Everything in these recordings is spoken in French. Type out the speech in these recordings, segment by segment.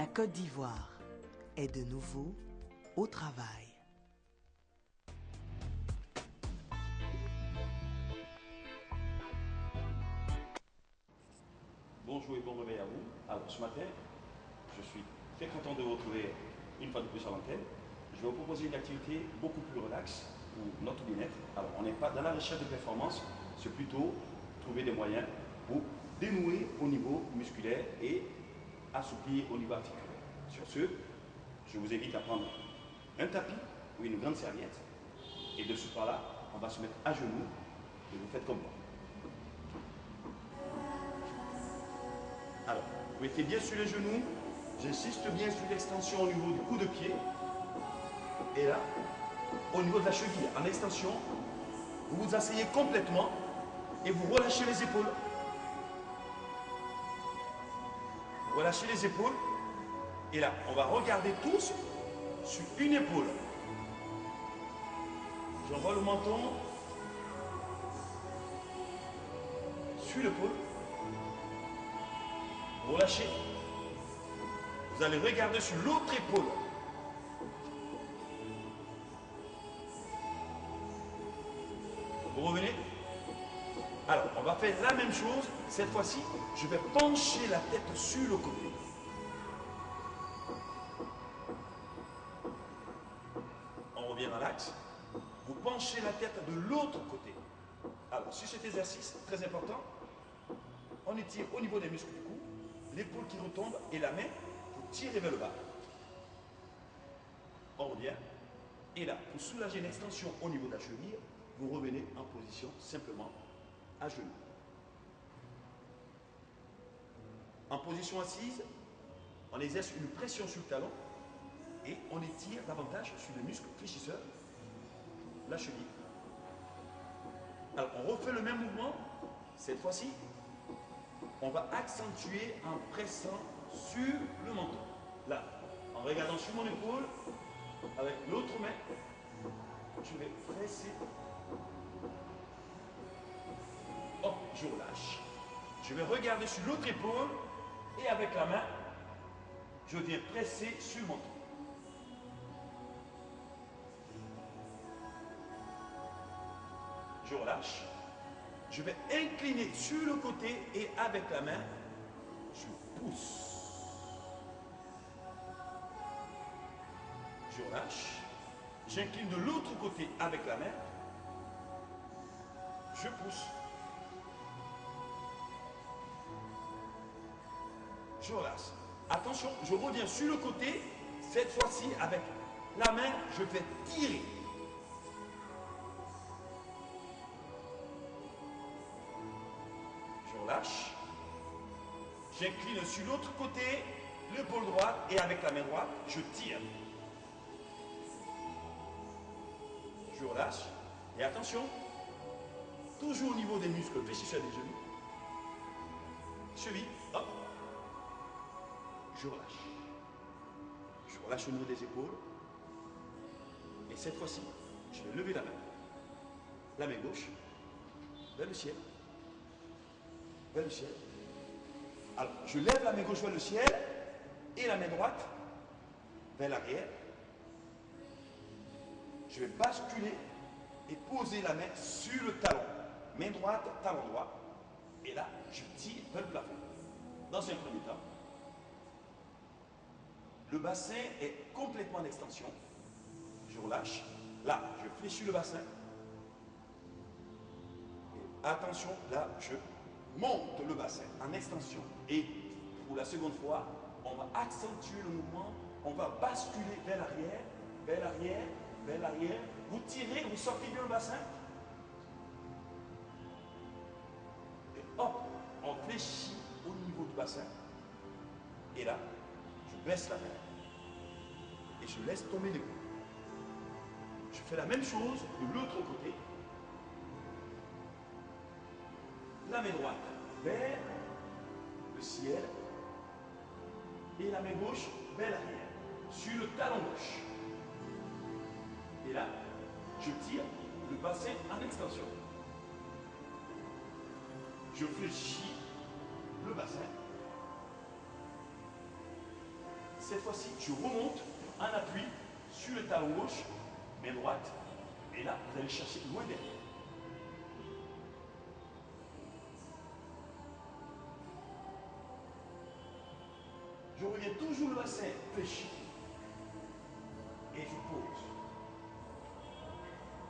La Côte d'Ivoire est de nouveau au travail. Bonjour et bon réveil à vous. Alors ce matin, je suis très content de vous retrouver une fois de plus à l'antenne. Je vais vous proposer une activité beaucoup plus relaxe pour notre bien-être. Alors on n'est pas dans la recherche de performance, c'est plutôt trouver des moyens pour dénouer au niveau musculaire et assouplir au niveau articulaire. Sur ce, je vous invite à prendre un tapis ou une grande serviette et de ce pas-là, on va se mettre à genoux et vous faites comme moi. Alors, vous mettez bien sur les genoux, j'insiste bien sur l'extension au niveau du coup de pied. Et là, au niveau de la cheville, en extension, vous vous asseyez complètement et vous relâchez les épaules. Vous relâchez les épaules. Et là, on va regarder tous sur une épaule. J'envoie le menton sur l'épaule. Relâchez. Vous allez regarder sur l'autre épaule. Vous revenez. Alors, on va faire la même chose. Cette fois-ci, je vais pencher la tête sur le côté. On revient dans l'axe. Vous penchez la tête de l'autre côté. Alors, sur cet exercice, très important, on étire au niveau des muscles du cou, l'épaule qui retombe et la main pour tirer vers le bas. On revient. Et là, pour soulager l'extension au niveau de la cheville, vous revenez en position simplement à genoux. En position assise, on exerce une pression sur le talon et on étire davantage sur le muscle fléchisseur, la cheville. Alors, on refait le même mouvement. Cette fois-ci, on va accentuer en pressant sur le menton. Là, en regardant sur mon épaule, avec l'autre main, je vais presser. Hop, je relâche. Je vais regarder sur l'autre épaule et avec la main, je viens presser sur le menton. Je relâche. Je vais incliner sur le côté et avec la main, je pousse. Je relâche. J'incline de l'autre côté avec la main. Je pousse. Je relâche. Attention, je reviens sur le côté. Cette fois-ci, avec la main, je vais tirer. Je relâche. J'incline sur l'autre côté, l'épaule droite, et avec la main droite, je tire. Je relâche. Et attention, toujours au niveau des muscles fléchisseurs des genoux. Cheville, hop. Je relâche. Je relâche au niveau des épaules. Et cette fois-ci, je vais lever la main gauche, vers le ciel. Vers le ciel. Alors, je lève la main gauche vers le ciel et la main droite vers l'arrière. Je vais basculer et poser la main sur le talon. Main droite, talon droit. Et là, je tire vers le plafond. Dans un premier temps, le bassin est complètement en extension. Je relâche. Là, je fléchis le bassin. Et attention, là, je monte le bassin en extension. Et pour la seconde fois, on va accentuer le mouvement. On va basculer vers l'arrière, vers l'arrière, vers l'arrière. Vous tirez, vous sortez bien le bassin. Et hop, on fléchit au niveau du bassin. Et là, je baisse la main. Et je laisse tomber l'épaule. Je fais la même chose de l'autre côté. La main droite vers le ciel et la main gauche vers l'arrière, sur le talon gauche. Et là, je tire le bassin en extension. Je fléchis le bassin. Cette fois-ci, je remonte en appui sur le talon gauche, main droite. Et là, vous allez chercher loin derrière. Je reviens toujours le bassin fléchi. Et je pose.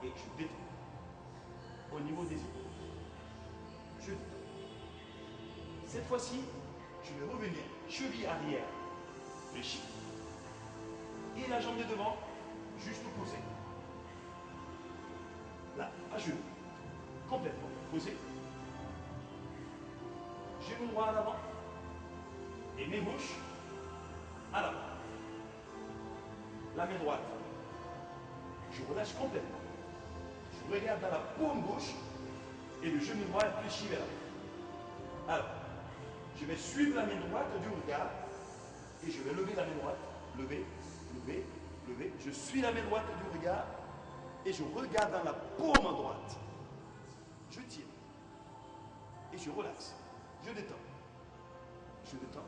Et je détends. Au niveau des épaules. Je détends. Cette fois-ci, je vais revenir cheville arrière fléchie. Et la jambe de devant, juste posée. Là, à genoux, complètement posé. Genou droit à l'avant. Et main gauche à l'avant. La main droite, je relâche complètement. Je regarde dans la paume gauche et le genou droit est fléchi vers l'avant. Alors, je vais suivre la main droite du regard et je vais lever la main droite. Lever, lever, lever. Je suis la main droite du regard et je regarde dans la paume droite. Je tire et je relaxe. Je détends. Je détends.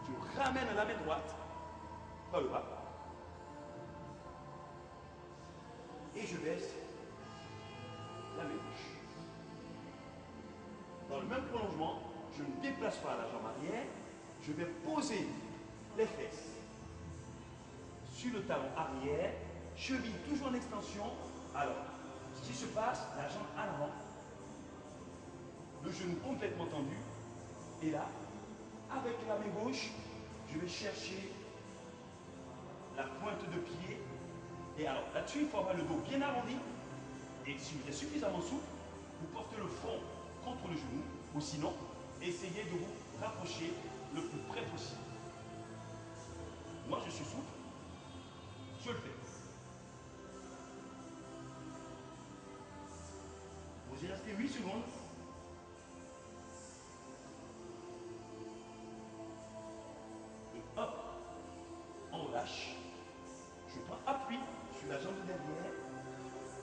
Je ramène la main droite par le bas. Et je baisse la main gauche. Dans le même prolongement, je ne déplace pas la jambe arrière. Je vais poser les fesses sur le talon arrière, cheville toujours en extension. Alors, ce qui se passe, la jambe à l'avant, le genou complètement tendu. Et là, avec la main gauche, je vais chercher la pointe de pied. Et alors, là-dessus, il faut avoir le dos bien arrondi. Et si vous êtes suffisamment souple, vous portez le front contre le genou. Ou sinon, essayez de vous rapprocher le plus près possible. Moi, je suis souple. Je le fais. Vous y restez 8 secondes. Et hop, on relâche. Je prends appui sur la jambe de derrière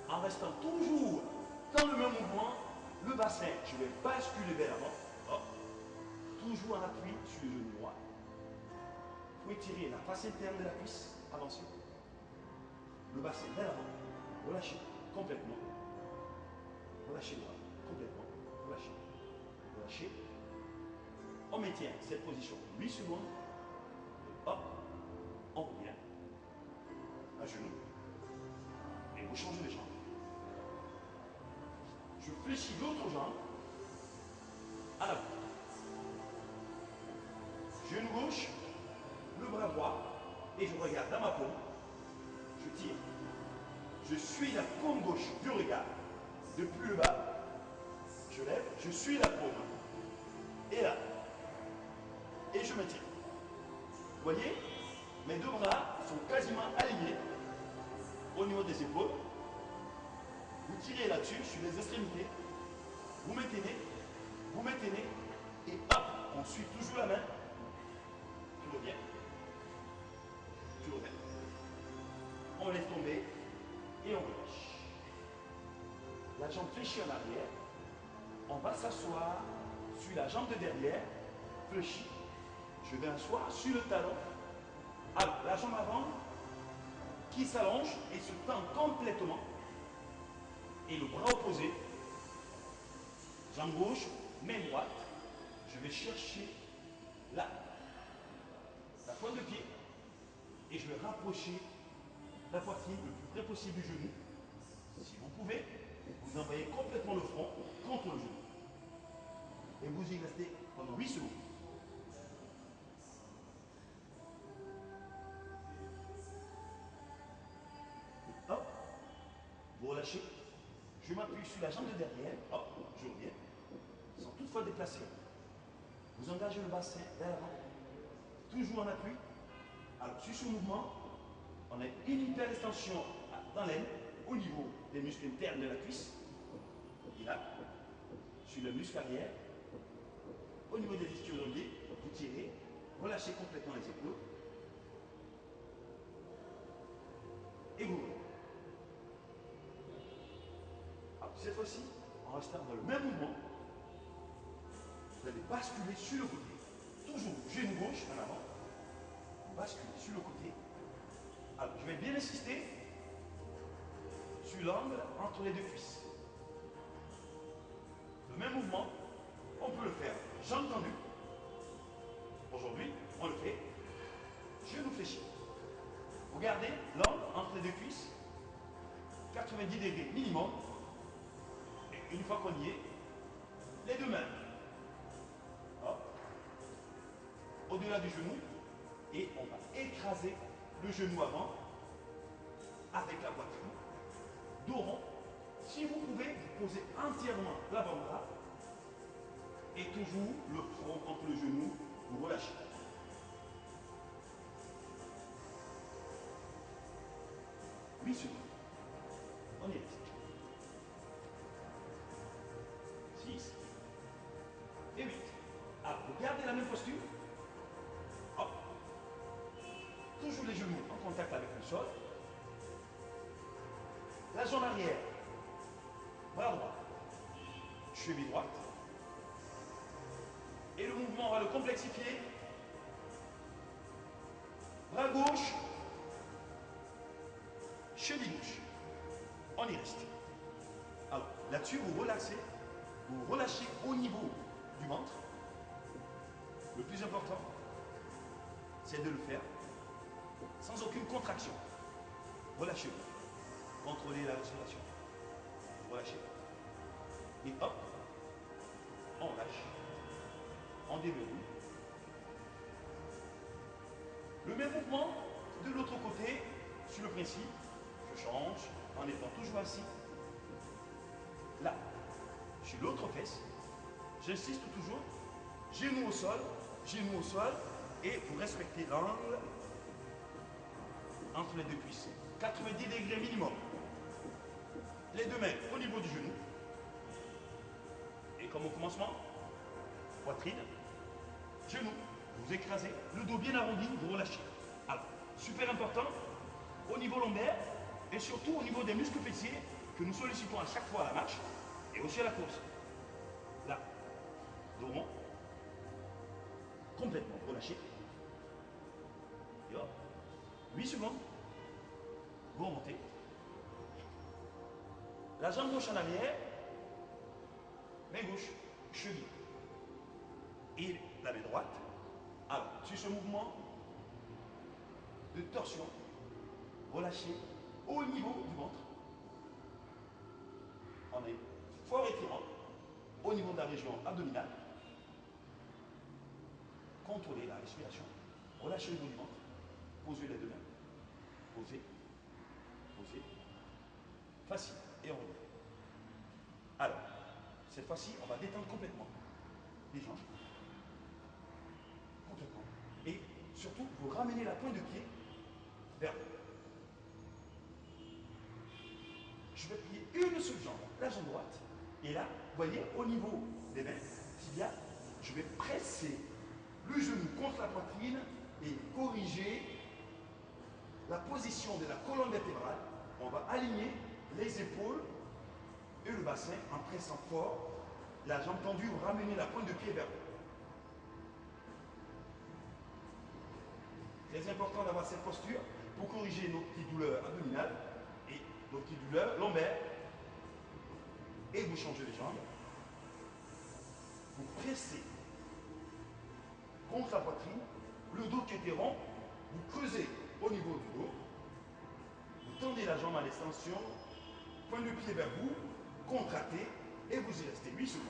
en restant toujours dans le même mouvement. Le bassin, je vais basculer vers l'avant. Hop. Toujours en appui sur le genou droit. Vous étirez la face interne de la cuisse. Avancez. Le bassin vers l'avant. Relâchez complètement. Relâchez droit. Complètement. Relâchez. Relâchez. On maintient cette position 8 secondes. Et hop. On revient. À genoux. Et vous changez les jambes. Je fléchis l'autre jambe à l'avant. Genou gauche, le bras droit, et je regarde dans ma paume. Je tire. Je suis la paume gauche du regard. Depuis le bas, je lève, je suis la paume. Et là. Et je me tire. Vous voyez, mes deux bras sont quasiment alignés au niveau des épaules. Vous tirez là-dessus, sur les extrémités. Vous maintenez, et hop, on suit toujours la main. Tu reviens. Tu reviens. On laisse tomber et on relâche. La jambe fléchie en arrière. On va s'asseoir sur la jambe de derrière, fléchie. Je vais asseoir sur le talon. Alors, la jambe avant qui s'allonge et se tend complètement. Et le bras opposé, jambe gauche, main droite. Je vais chercher là, la pointe de pied. Et je vais rapprocher la poitrine le plus près possible du genou. Si vous pouvez, vous envoyez complètement le front contre le genou. Et vous y restez pendant 8 secondes. Et hop, vous relâchez. Je m'appuie sur la jambe de derrière. Hop, je reviens. Sans toutefois déplacer. Vous engagez le bassin vers l'avant. Toujours en appui. Alors, sur ce mouvement, on a une hyper extension dans l'aine, au niveau des muscles internes de la cuisse. Et là, sur le muscle arrière, au niveau des ischio-jambiers, vous tirez, relâchez complètement les épaules. Et vous revenez. Alors, cette fois-ci, en restant dans le même mouvement, vous allez basculer sur le côté. Toujours genou gauche en avant. bascule sur le côté. Alors, je vais bien insister sur l'angle entre les deux cuisses. Le même mouvement, on peut le faire jambes tendues. Aujourd'hui, on le fait genou fléchi. Vous gardez l'angle entre les deux cuisses, 90 degrés minimum. Et une fois qu'on y est, les deux mains au-delà du genou et on va écraser le genou avant avec la poitrine, dos rond. Si vous pouvez, vous posez entièrement l'avant-bras et toujours le front entre le genou, vous relâchez. Oui, secondes. On y reste. 6 et 8. Alors, vous gardez la même posture. Hop. Toujours les genoux en contact avec le sol. La jambe arrière. Bras droit. Cheville droite. Et le mouvement, on va le complexifier. Bras gauche. Cheville gauche. On y reste. Alors, là-dessus, vous relaxez. Vous relâchez au niveau du ventre. Le plus important, c'est de le faire sans aucune contraction. Relâchez-vous. Contrôlez la respiration. Relâchez. Et hop, on lâche. On déverrouille. Le même mouvement de l'autre côté, sur le principe, je change en étant toujours assis. Là, sur l'autre fesse, j'insiste toujours, genou au sol, et vous respectez l'angle entre les deux cuisses. 90 degrés minimum. Les deux mains au niveau du genou. Et comme au commencement, poitrine, genou, vous écrasez, le dos bien arrondi, vous relâchez. Alors, super important, au niveau lombaire, et surtout au niveau des muscles fessiers, que nous sollicitons à chaque fois à la marche, et aussi à la course. Là, dos rond, complètement relâché. Et hop, 8 secondes, vous remontez. La jambe gauche en arrière, main gauche, cheville. Et la main droite. Alors, sur ce mouvement de torsion, relâchez au niveau du ventre. On est fort étirant au niveau de la région abdominale. Contrôlez la respiration. Relâchez le niveau du ventre. Posez les deux mains. Posez. Posez. Facile. Et on revient. Alors, cette fois-ci, on va détendre complètement les jambes. Complètement. Et surtout, vous ramenez la pointe de pied vers vous. Je vais plier une seule jambe, la jambe droite. Et là, vous voyez, au niveau des mains, tibia, je vais presser le genou contre la poitrine et corriger la position de la colonne vertébrale. On va aligner les épaules et le bassin en pressant fort. La jambe tendue, vous ramenez la pointe de pied vers vous. Très important d'avoir cette posture pour corriger nos petites douleurs abdominales et nos petites douleurs lombaires. Et vous changez les jambes. Vous pressez contre la poitrine, le dos qui était rond, vous creusez au niveau du dos, vous tendez la jambe à l'extension, point de pied vers vous, contractez et vous y restez 8 secondes.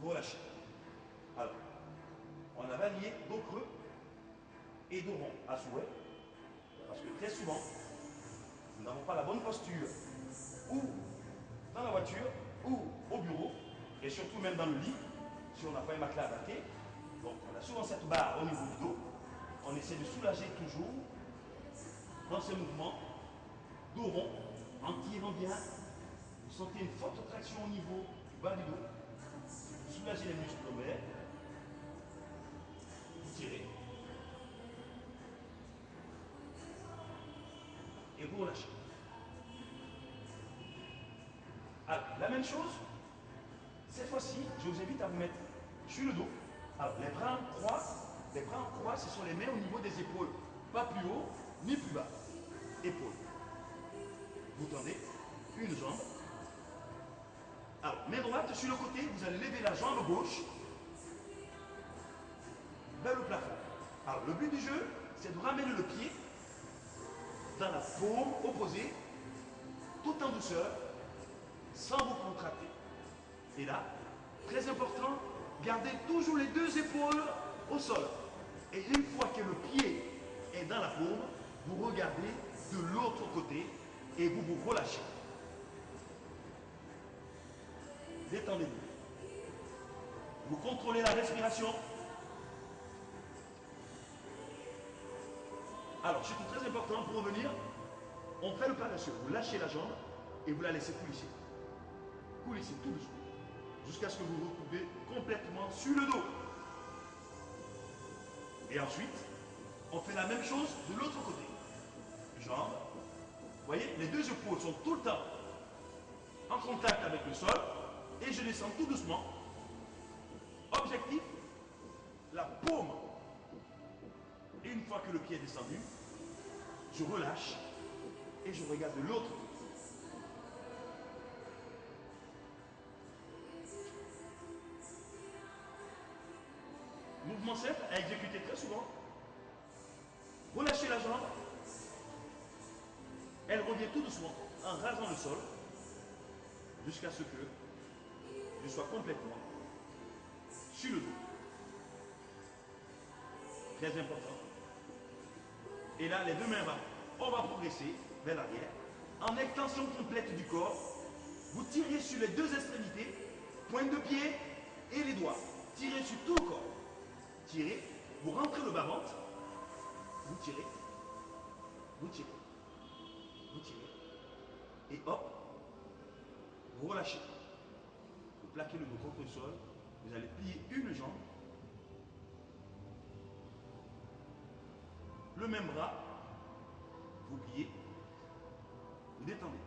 Vous relâchez. Alors, on a allié dos creux et dos rond à souhait, parce que très souvent, nous n'avons pas la bonne posture, ou dans la voiture, ou au bureau, et surtout même dans le lit, si on n'a pas un matelas adapté. Donc on a souvent cette barre au niveau du dos. On essaie de soulager toujours dans ce mouvement, dos rond, en tirant bien. Vous sentez une forte traction au niveau du bas du dos. Vous soulagez les muscles lombaires. Vous tirez. Et vous relâchez. Alors, la même chose fois-ci, je vous invite à vous mettre sur le dos. Alors, les bras en croix, ce sont les mains au niveau des épaules. Pas plus haut, ni plus bas. Épaules. Vous tendez une jambe. Alors, main droite sur le côté, vous allez lever la jambe gauche vers le plafond. Alors, le but du jeu, c'est de ramener le pied dans la paume opposée, tout en douceur, sans vous contracter. Et là, très important, gardez toujours les deux épaules au sol. Et une fois que le pied est dans la paume, vous regardez de l'autre côté et vous vous relâchez. Détendez-vous. Vous contrôlez la respiration. Alors, c'est très important pour revenir. On fait le parachute. Vous lâchez la jambe et vous la laissez coulisser. Coulissez tout doucement. Jusqu'à ce que vous vous retrouvez complètement sur le dos. Et ensuite, on fait la même chose de l'autre côté. Jambes. Vous voyez, les deux épaules sont tout le temps en contact avec le sol. Et je descends tout doucement. Objectif, la paume. Et une fois que le pied est descendu, je relâche et je regarde de l'autre côté. Mouvement simple à exécuter très souvent. Relâchez la jambe. Elle revient tout doucement en rasant le sol jusqu'à ce que je sois complètement sur le dos. Très important. Et là, les deux mains on va progresser vers l'arrière. En extension complète du corps, vous tirez sur les deux extrémités, pointe de pied et les doigts. Tirez sur tout le corps. Tirez, vous rentrez le bas-ventre, vous tirez, vous tirez, vous tirez, et hop, vous relâchez. Vous plaquez le dos contre le sol, vous allez plier une jambe, le même bras, vous pliez, vous détendez.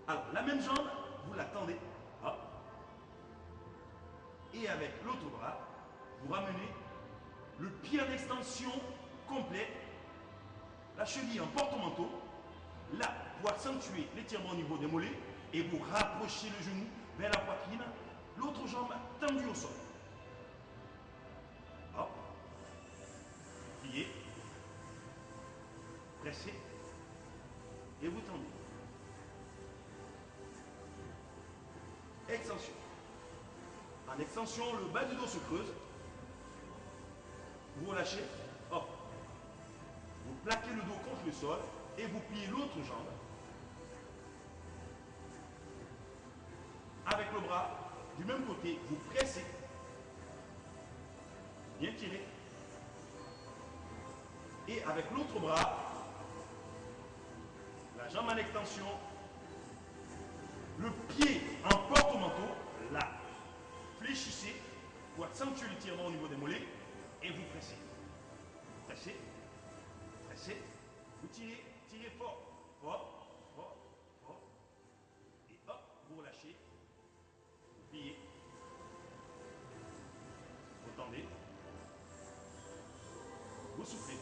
Alors, la même jambe, vous la tendez, hop, et avec l'autre bras, vous ramenez le pied en extension complet, la cheville en porte-manteau, là, pour accentuer l'étirement au niveau des mollets, et vous rapprochez le genou vers la poitrine, l'autre jambe tendue au sol. Hop, pliez, pressez, et vous tendez. Extension. En extension, le bas du dos se creuse. Vous relâchez, hop. Vous plaquez le dos contre le sol et vous pliez l'autre jambe. Avec le bras du même côté, vous pressez. Bien tiré. Et avec l'autre bras, la jambe en extension, le pied en porte-manteau, là. Fléchissez pour accentuer l'étirement au niveau des mollets et vous pressez. Pressez, pressez, vous tirez, tirez fort, fort, fort, fort, et hop, vous relâchez, vous pliez, vous tendez, vous soufflez,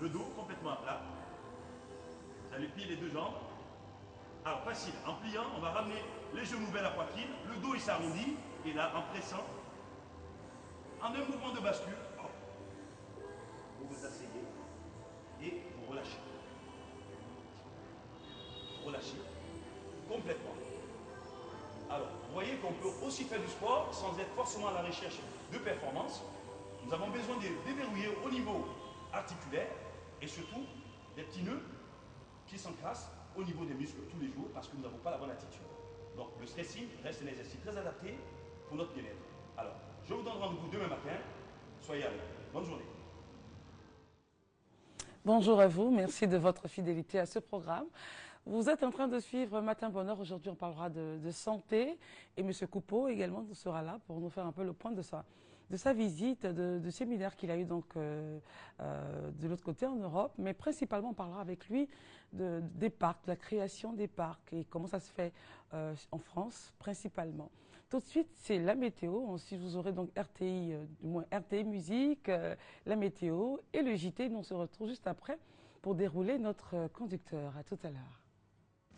le dos complètement à plat, vous allez plier les deux jambes. Alors facile, en pliant, on va ramener les genoux vers la poitrine, le dos il s'arrondit, et là, en pressant, en un mouvement de bascule, hop, vous vous asseyez et vous relâchez. Relâchez complètement. Alors, vous voyez qu'on peut aussi faire du sport sans être forcément à la recherche de performance. Nous avons besoin de déverrouiller au niveau articulaire et surtout des petits nœuds qui s'encrassent au niveau des muscles tous les jours parce que nous n'avons pas la bonne attitude. Donc, le stressing reste un exercice très adapté pour notre bien-être. Alors, je vous donne rendez-vous demain matin. Soyez avec nous. Bonne journée. Bonjour à vous, merci de votre fidélité à ce programme. Vous êtes en train de suivre Matin Bonheur. Aujourd'hui, on parlera de santé et M. Coupeau également sera là pour nous faire un peu le point de sa visite, de séminaire qu'il a eu donc de l'autre côté en Europe, mais principalement on parlera avec lui des parcs, de la création des parcs et comment ça se fait en France principalement. Tout de suite, c'est la météo. Ensuite, vous aurez donc RTI, du moins RTI Musique, la météo et le JT. Nous on se retrouve juste après pour dérouler notre conducteur. À tout à l'heure.